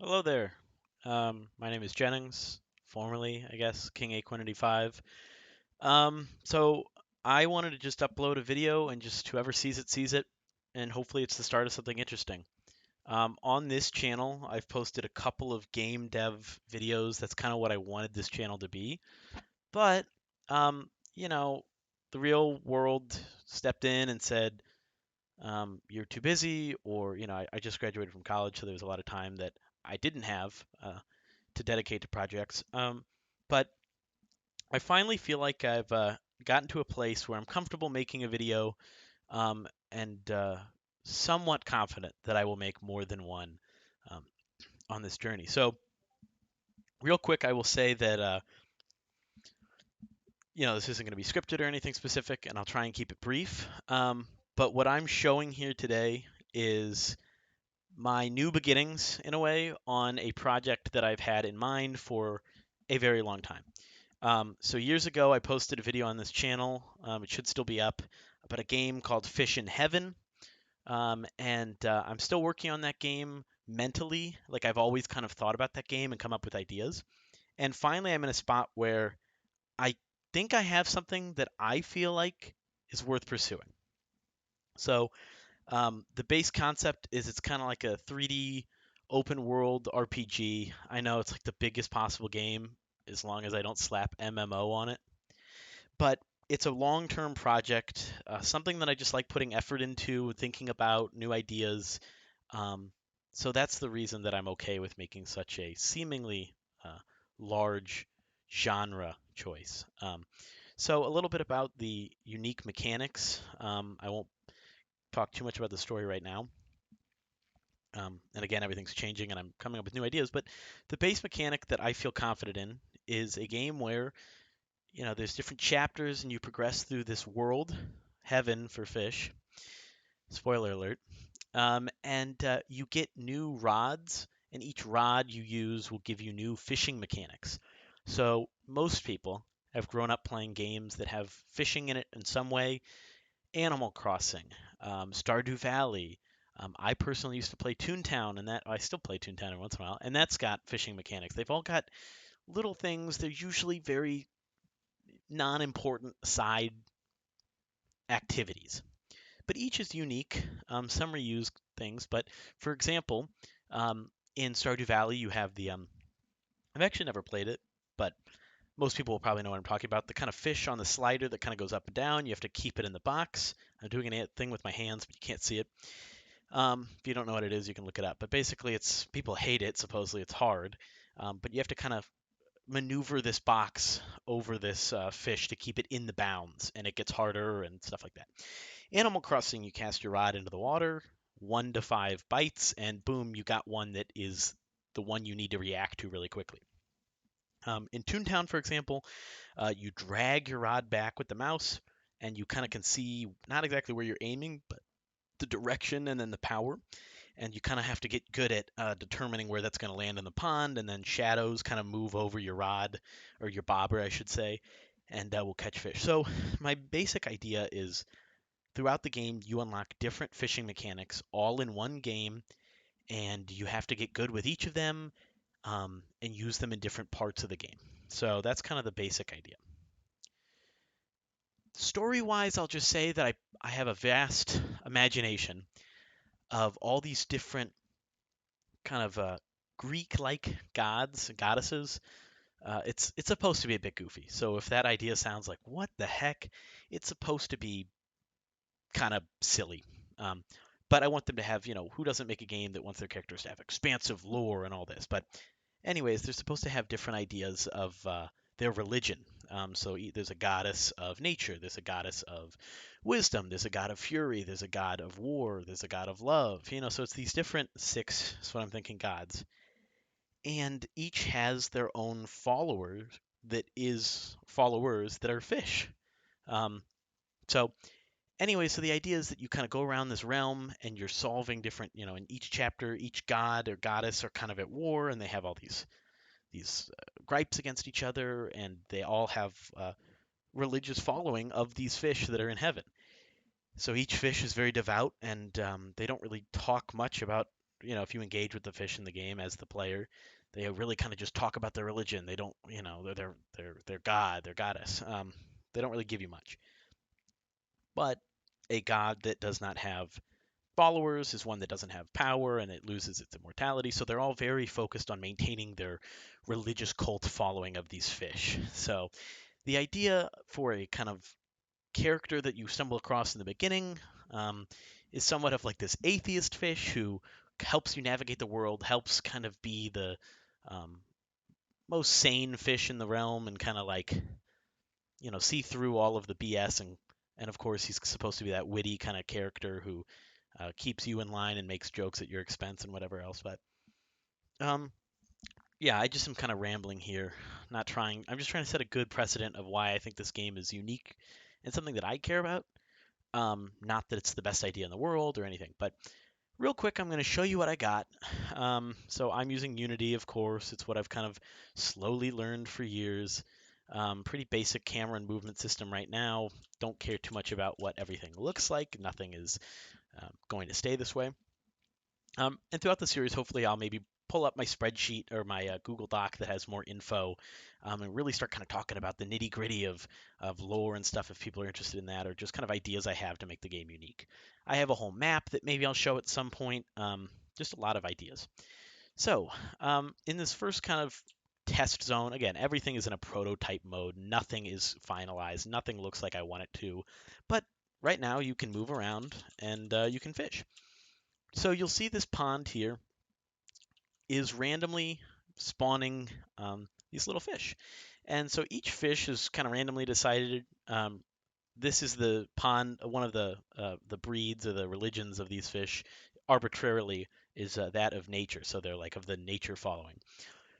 Hello there. My name is Jennings, formerly, I guess, King Aquinity 5. So I wanted to just upload a video and just whoever sees it, and hopefully it's the start of something interesting. On this channel, I've posted a couple of game dev videos. That's kind of what I wanted this channel to be. But, um, you know, the real world stepped in and said, you're too busy, or, I just graduated from college, so there was a lot of time that I didn't have. To dedicate to projects. But I finally feel like I've gotten to a place where I'm comfortable making a video and somewhat confident that I will make more than one um, on this journey. So, real quick, I will say that this isn't going to be scripted or anything specific, and I'll try and keep it brief. But what I'm showing here today is my new beginnings, in a way, on a project that I've had in mind for a very long time. So years ago, I posted a video on this channel. It should still be up, about a game called Fishin Heaven. And I'm still working on that game mentally. Like I've always kind of thought about that game and come up with ideas. And finally, I'm in a spot where I think I have something that I feel like is worth pursuing. So the base concept is it's kind of like a 3D open world RPG. I know it's like the biggest possible game as long as I don't slap MMO on it, but it's a long-term project, something that I just like putting effort into, thinking about new ideas. Um, so that's the reason that I'm okay with making such a seemingly uh, large genre choice. So a little bit about the unique mechanics. I won't talk too much about the story right now. And again, everything's changing and I'm coming up with new ideas. But the base mechanic that I feel confident in is a game where there's different chapters and you progress through this world, heaven for fish. Spoiler alert. And you get new rods, and each rod you use will give you new fishing mechanics. So most people have grown up playing games that have fishing in it in some way. Animal Crossing, Stardew Valley. I personally used to play Toontown, and that I still play Toontown every once in a while, and that's got fishing mechanics. They've all got little things. They're usually very non-important side activities, but each is unique. Some reuse things, but for example, in Stardew Valley, you have the I've actually never played it, but most people will probably know what I'm talking about. The kind of fish on the slider that kind of goes up and down. You have to keep it in the box. I'm doing a thing with my hands, but you can't see it. If you don't know what it is, you can look it up. But basically, it's people hate it. Supposedly, it's hard, but you have to kind of maneuver this box over this fish to keep it in the bounds, and it gets harder and stuff like that. Animal Crossing, you cast your rod into the water, 1 to 5 bites, and boom, you got one that is the one you need to react to really quickly. In Toontown, for example, you drag your rod back with the mouse, and you kind of can see not exactly where you're aiming, but the direction and then the power. And you kind of have to get good at determining where that's going to land in the pond, and then shadows kind of move over your rod, or your bobber, I should say, and will catch fish. So my basic idea is throughout the game, you unlock different fishing mechanics all in one game, and you have to get good with each of them and use them in different parts of the game. So that's kind of the basic idea. Story wise, I'll just say that I have a vast imagination of all these different kind of Greek like gods and goddesses. It's supposed to be a bit goofy. So if that idea sounds like what the heck, it's supposed to be kind of silly. Um, but I want them to have, who doesn't make a game that wants their characters to have expansive lore and all this? But, anyways, they're supposed to have different ideas of their religion. So there's a goddess of nature, there's a goddess of wisdom, there's a god of fury, there's a god of war, there's a god of love. So it's these different six, that's what I'm thinking, gods. And each has their own followers that are fish. Um, so anyway, so the idea is that you kind of go around this realm and you're solving different, in each chapter, each god or goddess are kind of at war and they have all these gripes against each other, and they all have religious following of these fish that are in heaven. So each fish is very devout, and they don't really talk much about if you engage with the fish in the game as the player, they really kind of just talk about their religion. They don't, their god, their goddess. They don't really give you much. But a god that does not have followers is one that doesn't have power and it loses its immortality. So they're all very focused on maintaining their religious cult following of these fish. So the idea for a kind of character that you stumble across in the beginning is somewhat of like this atheist fish who helps you navigate the world, helps kind of be the um, most sane fish in the realm and kind of like, see through all of the BS. And of course, he's supposed to be that witty kind of character who keeps you in line and makes jokes at your expense and whatever else. But um, yeah, I just am kind of rambling here, not trying. I'm just trying to set a good precedent of why I think this game is unique and something that I care about. Not that it's the best idea in the world or anything, but real quick, I'm going to show you what I got. So I'm using Unity, of course. It's what I've kind of slowly learned for years. Pretty basic camera and movement system right now. Don't care too much about what everything looks like. Nothing is going to stay this way. And throughout the series, hopefully, I'll maybe pull up my spreadsheet or my Google Doc that has more info and really start kind of talking about the nitty gritty of lore and stuff if people are interested in that, or just kind of ideas I have to make the game unique. I have a whole map that maybe I'll show at some point. Just a lot of ideas. So, in this first kind of test zone, again, everything is in a prototype mode. Nothing is finalized. Nothing looks like I want it to. But right now, you can move around and you can fish. So you'll see this pond here is randomly spawning these little fish. And so each fish is kind of randomly decided. This is the pond, one of the breeds or the religions of these fish arbitrarily is that of nature. So they're like of the nature following.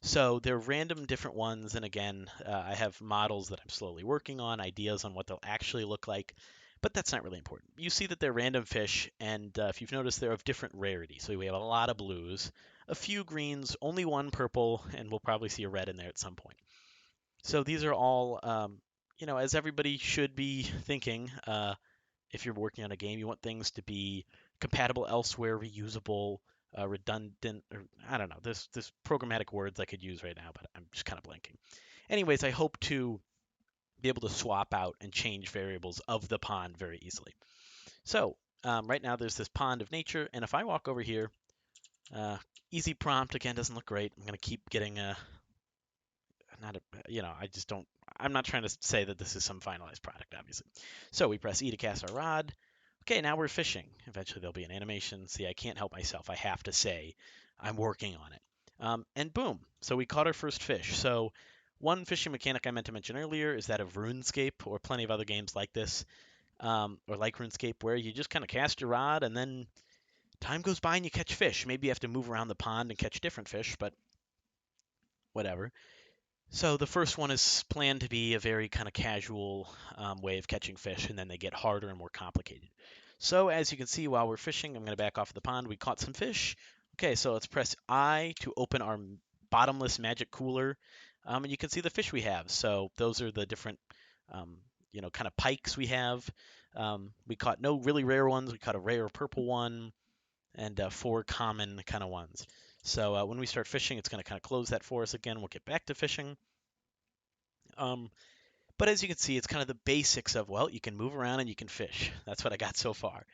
So they're random different ones, and again, I have models that I'm slowly working on, ideas on what they'll actually look like, but that's not really important. You see that they're random fish, and if you've noticed, they're of different rarity. So we have a lot of blues, a few greens, only one purple, and we'll probably see a red in there at some point. So these are all, as everybody should be thinking, if you're working on a game, you want things to be compatible elsewhere, reusable, redundant, or I don't know. There's programmatic words I could use right now, but I'm just kind of blanking. Anyways, I hope to be able to swap out and change variables of the pond very easily. So right now there's this pond of nature, and if I walk over here, easy prompt again doesn't look great. I'm gonna keep getting not a, I just don't. I'm not trying to say that this is some finalized product, obviously. So we press E to cast our rod. Okay, now we're fishing. Eventually there'll be an animation. See, I can't help myself. I have to say I'm working on it. And boom, so we caught our first fish. So one fishing mechanic I meant to mention earlier is that of RuneScape, or plenty of other games like this, or like RuneScape, where you just kind of cast your rod and then time goes by and you catch fish. Maybe you have to move around the pond and catch different fish, but whatever. So the first one is planned to be a very kind of casual way of catching fish, and then they get harder and more complicated. So as you can see, while we're fishing, I'm going to back off the pond. We caught some fish. Okay, so let's press I to open our bottomless magic cooler, and you can see the fish we have. So those are the different, kind of pikes we have. We caught no really rare ones. We caught a rare purple one and 4 common kind of ones. So when we start fishing, it's going to kind of close that for us again. We'll get back to fishing. Um, but as you can see, it's kind of the basics of, well, you can move around and you can fish. That's what I got so far.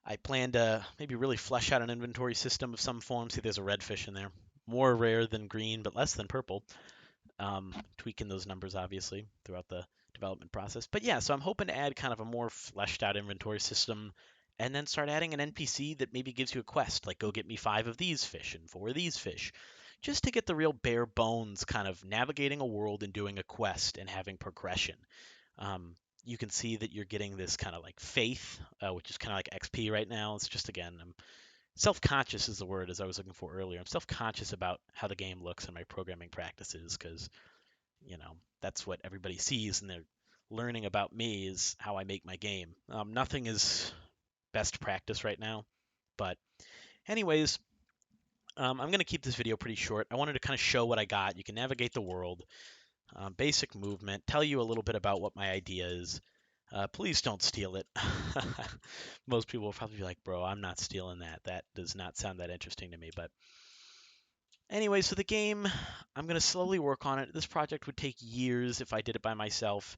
I plan to maybe really flesh out an inventory system of some form. See, there's a red fish in there. More rare than green, but less than purple. Tweaking those numbers, obviously, throughout the development process. But yeah, so I'm hoping to add kind of a more fleshed out inventory system and then start adding an NPC that maybe gives you a quest, like go get me 5 of these fish and 4 of these fish, just to get the real bare bones kind of navigating a world and doing a quest and having progression. You can see that you're getting this kind of like faith, which is kind of like XP right now. It's just, again, I'm self-conscious is the word as I was looking for earlier. I'm self-conscious about how the game looks and my programming practices because, that's what everybody sees and they're learning about me is how I make my game. Nothing is best practice right now, but anyways, I'm going to keep this video pretty short. I wanted to kind of show what I got. You can navigate the world, basic movement, tell you a little bit about what my idea is. Please don't steal it. Most people will probably be like, bro, I'm not stealing that. That does not sound that interesting to me. But anyway, so the game, I'm going to slowly work on it. This project would take years if I did it by myself.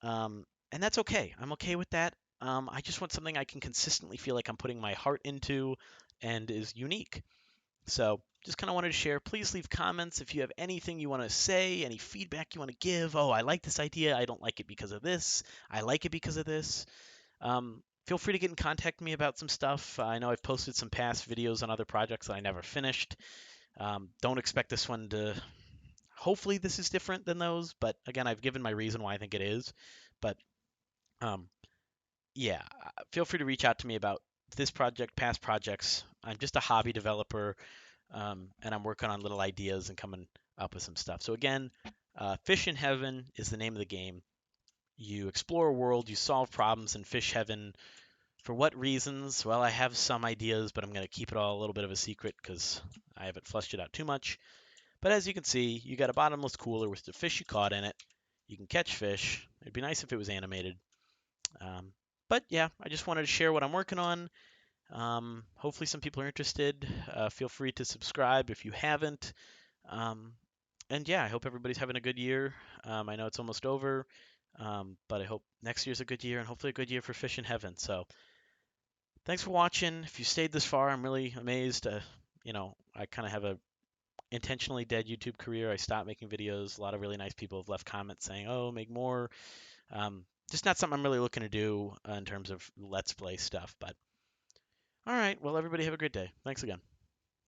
And that's okay. I'm okay with that. I just want something I can consistently feel like I'm putting my heart into and is unique. So just kind of wanted to share. Please leave comments if you have anything you want to say, any feedback you want to give. Oh, I like this idea. I don't like it because of this. I like it because of this. Feel free to get in contact with me about some stuff. I know I've posted some past videos on other projects that I never finished. Don't expect this one to. Hopefully, this is different than those, but again, I've given my reason why I think it is. But um, yeah, feel free to reach out to me about this project, past projects. I'm just a hobby developer, and I'm working on little ideas and coming up with some stuff. So again, Fishin Heaven is the name of the game. You explore a world, you solve problems in Fish Heaven. For what reasons? Well, I have some ideas, but I'm going to keep it all a little bit of a secret because I haven't fleshed it out too much. But as you can see, you got a bottomless cooler with the fish you caught in it. You can catch fish. It'd be nice if it was animated. Um, but yeah, I just wanted to share what I'm working on. Hopefully, some people are interested. Feel free to subscribe if you haven't. Um, and yeah, I hope everybody's having a good year. I know it's almost over, but I hope next year's a good year and hopefully a good year for Fish in Heaven. So thanks for watching. If you stayed this far, I'm really amazed. I kind of have a intentionally dead YouTube career. I stopped making videos. A lot of really nice people have left comments saying, "Oh, make more." Just not something I'm really looking to do in terms of Let's Play stuff. But all right, well, everybody have a great day. Thanks again.